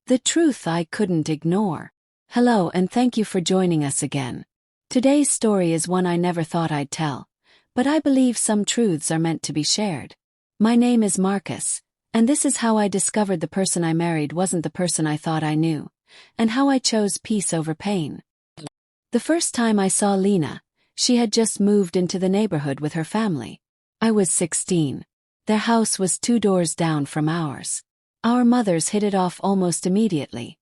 The truth I couldn't ignore. Hello and thank you for joining us again. Today's story is one I never thought I'd tell, but I believe some truths are meant to be shared. My name is Marcus, and this is how I discovered the person I married wasn't the person I thought I knew, and how I chose peace over pain. The first time I saw Lena, she had just moved into the neighborhood with her family. I was 16. Their house was 2 doors down from ours. Our mothers hit it off almost immediately.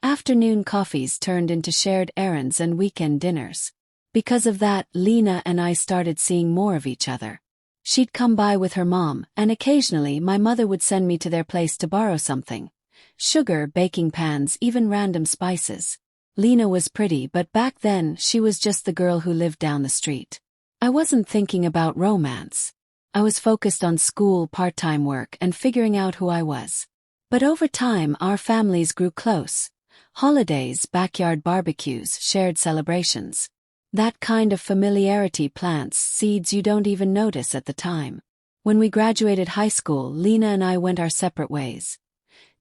Afternoon coffees turned into shared errands and weekend dinners. Because of that, Lena and I started seeing more of each other. She'd come by with her mom, and occasionally my mother would send me to their place to borrow something. Sugar, baking pans, even random spices. Lena was pretty, but back then she was just the girl who lived down the street. I wasn't thinking about romance. I was focused on school, part-time work, and figuring out who I was. But over time, our families grew close. Holidays, backyard barbecues, shared celebrations. That kind of familiarity plants seeds you don't even notice at the time. When we graduated high school, Lena and I went our separate ways.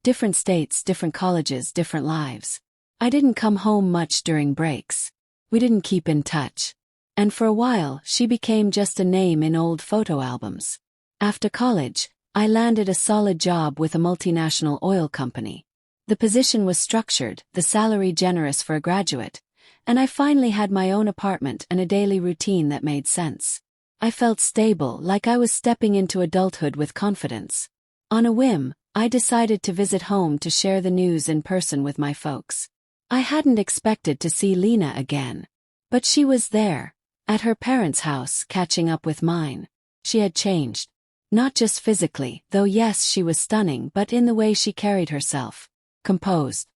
Different states, different colleges, different lives. I didn't come home much during breaks. We didn't keep in touch. And for a while, she became just a name in old photo albums. After college, I landed a solid job with a multinational oil company. The position was structured, the salary generous for a graduate, and I finally had my own apartment and a daily routine that made sense. I felt stable, like I was stepping into adulthood with confidence. On a whim, I decided to visit home to share the news in person with my folks. I hadn't expected to see Lena again. But she was there, at her parents' house, catching up with mine. She had changed. Not just physically, though yes, she was stunning, but in the way she carried herself. Composed.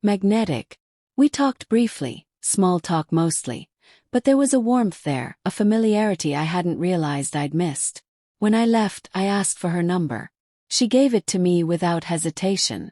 Magnetic. We talked briefly, small talk mostly, but there was a warmth there, a familiarity I hadn't realized I'd missed. When I left, I asked for her number. She gave it to me without hesitation.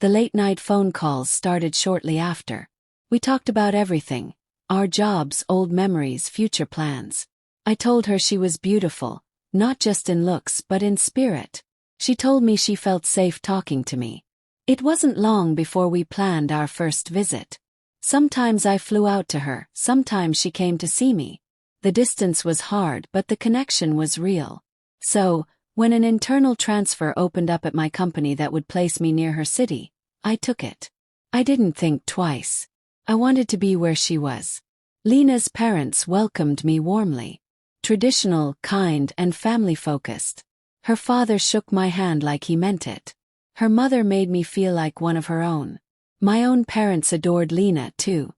The late-night phone calls started shortly after. We talked about everything. Our jobs, old memories, future plans. I told her she was beautiful. Not just in looks but in spirit. She told me she felt safe talking to me. It wasn't long before we planned our first visit. Sometimes I flew out to her, sometimes she came to see me. The distance was hard, but the connection was real. So, when an internal transfer opened up at my company that would place me near her city, I took it. I didn't think twice. I wanted to be where she was. Lena's parents welcomed me warmly. Traditional, kind, and family-focused. Her father shook my hand like he meant it. Her mother made me feel like one of her own. My own parents adored Lena, too.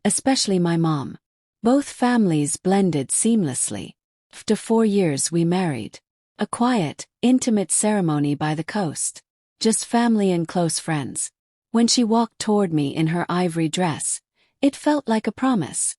Especially my mom. Both families blended seamlessly. After 4 years we married. A quiet, intimate ceremony by the coast. Just family and close friends. When she walked toward me in her ivory dress, it felt like a promise.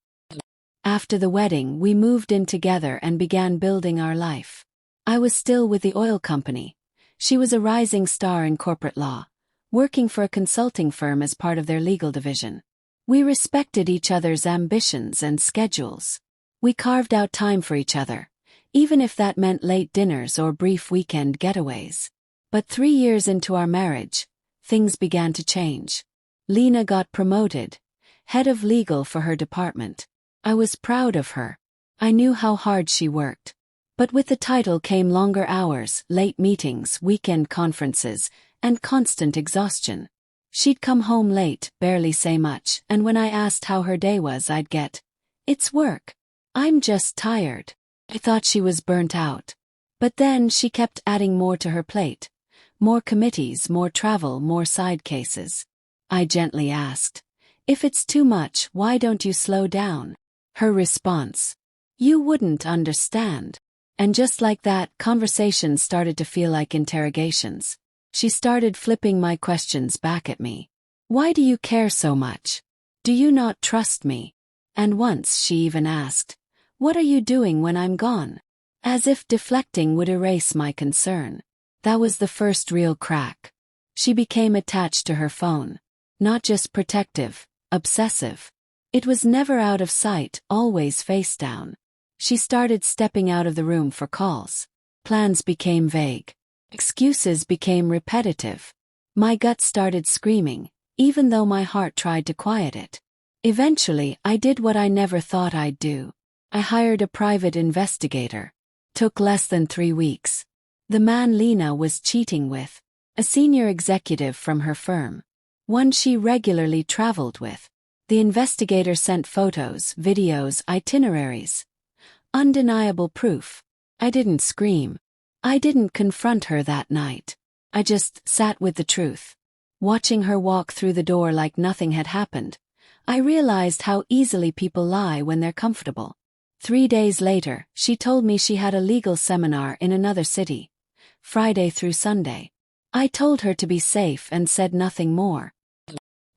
After the wedding, we moved in together and began building our life. I was still with the oil company. She was a rising star in corporate law, working for a consulting firm as part of their legal division. We respected each other's ambitions and schedules. We carved out time for each other, even if that meant late dinners or brief weekend getaways. But 3 years into our marriage, things began to change. Lena got promoted, head of legal for her department. I was proud of her. I knew how hard she worked. But with the title came longer hours, late meetings, weekend conferences, and constant exhaustion. She'd come home late, barely say much, and when I asked how her day was, I'd get, "It's work. I'm just tired." I thought she was burnt out. But then she kept adding more to her plate. More committees, more travel, more side cases. I gently asked, "If it's too much, why don't you slow down?" Her response, "You wouldn't understand." And just like that, conversations started to feel like interrogations. She started flipping my questions back at me. "Why do you care so much? Do you not trust me?" And once she even asked, "What are you doing when I'm gone?" As if deflecting would erase my concern. That was the first real crack. She became attached to her phone. Not just protective, obsessive. It was never out of sight, always face down. She started stepping out of the room for calls. Plans became vague. Excuses became repetitive. My gut started screaming, even though my heart tried to quiet it. Eventually, I did what I never thought I'd do. I hired a private investigator. Took less than 3 weeks. The man Lena was cheating with. A senior executive from her firm. One she regularly traveled with. The investigator sent photos, videos, itineraries. Undeniable proof. I didn't scream. I didn't confront her that night. I just sat with the truth. Watching her walk through the door like nothing had happened, I realized how easily people lie when they're comfortable. 3 days later, she told me she had a legal seminar in another city. Friday through Sunday. I told her to be safe and said nothing more.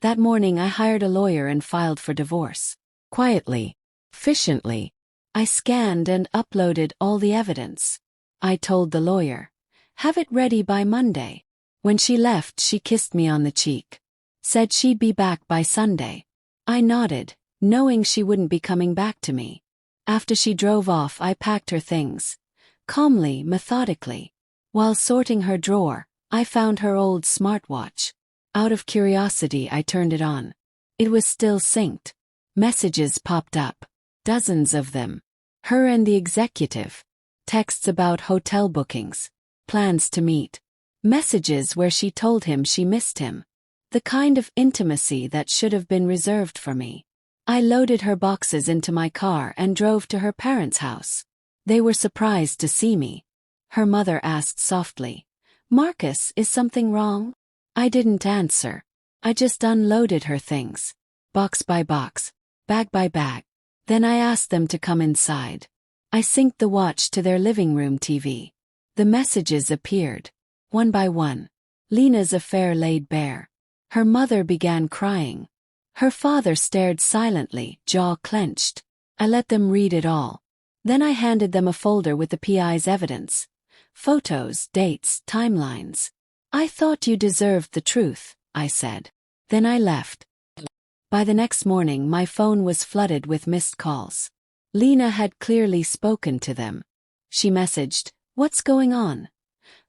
That morning I hired a lawyer and filed for divorce. Quietly, efficiently, I scanned and uploaded all the evidence. I told the lawyer, have it ready by Monday. When she left, she kissed me on the cheek. Said she'd be back by Sunday. I nodded, knowing she wouldn't be coming back to me. After she drove off, I packed her things. Calmly, methodically. While sorting her drawer, I found her old smartwatch. Out of curiosity, I turned it on. It was still synced. Messages popped up. Dozens of them. Her and the executive. Texts about hotel bookings. Plans to meet. Messages where she told him she missed him. The kind of intimacy that should have been reserved for me. I loaded her boxes into my car and drove to her parents' house. They were surprised to see me. Her mother asked softly, Marcus, is something wrong? I didn't answer. I just unloaded her things. Box by box. Bag by bag. Then I asked them to come inside. I synced the watch to their living room TV. The messages appeared. One by one. Lena's affair laid bare. Her mother began crying. Her father stared silently, jaw clenched. I let them read it all. Then I handed them a folder with the PI's evidence. Photos, dates, timelines. I thought you deserved the truth, I said. Then I left. By the next morning, my phone was flooded with missed calls. Lena had clearly spoken to them. She messaged, what's going on?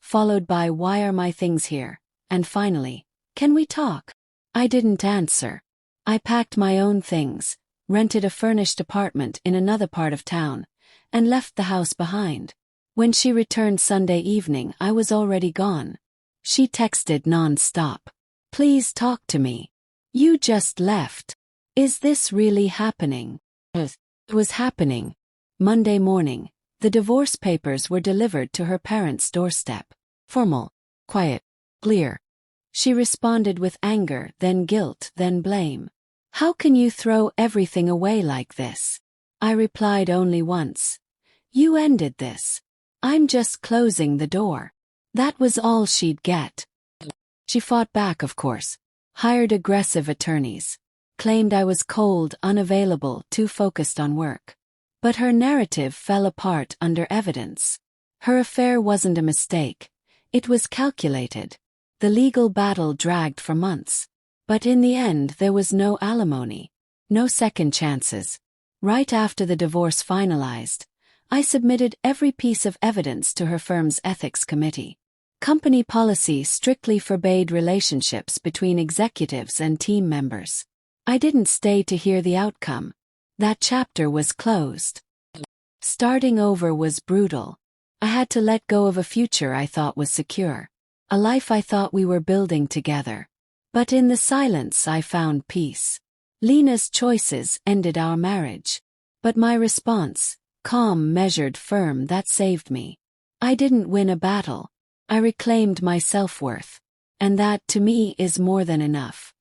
Followed by, why are my things here? And finally, can we talk? I didn't answer. I packed my own things, rented a furnished apartment in another part of town, and left the house behind. When she returned Sunday evening, I was already gone. She texted non-stop. Please talk to me. You just left. Is this really happening? It was happening. Monday morning, the divorce papers were delivered to her parents' doorstep. Formal, quiet, clear. She responded with anger, then guilt, then blame. How can you throw everything away like this? I replied only once. You ended this. I'm just closing the door. That was all she'd get. She fought back, of course. Hired aggressive attorneys. Claimed I was cold, unavailable, too focused on work. But her narrative fell apart under evidence. Her affair wasn't a mistake. It was calculated. The legal battle dragged for months. But in the end, there was no alimony. No second chances. Right after the divorce finalized, I submitted every piece of evidence to her firm's ethics committee. Company policy strictly forbade relationships between executives and team members. I didn't stay to hear the outcome. That chapter was closed. Starting over was brutal. I had to let go of a future I thought was secure. A life I thought we were building together. But in the silence I found peace. Lena's choices ended our marriage. But my response, calm, measured, firm, that saved me. I didn't win a battle. I reclaimed my self-worth. And that, to me, is more than enough.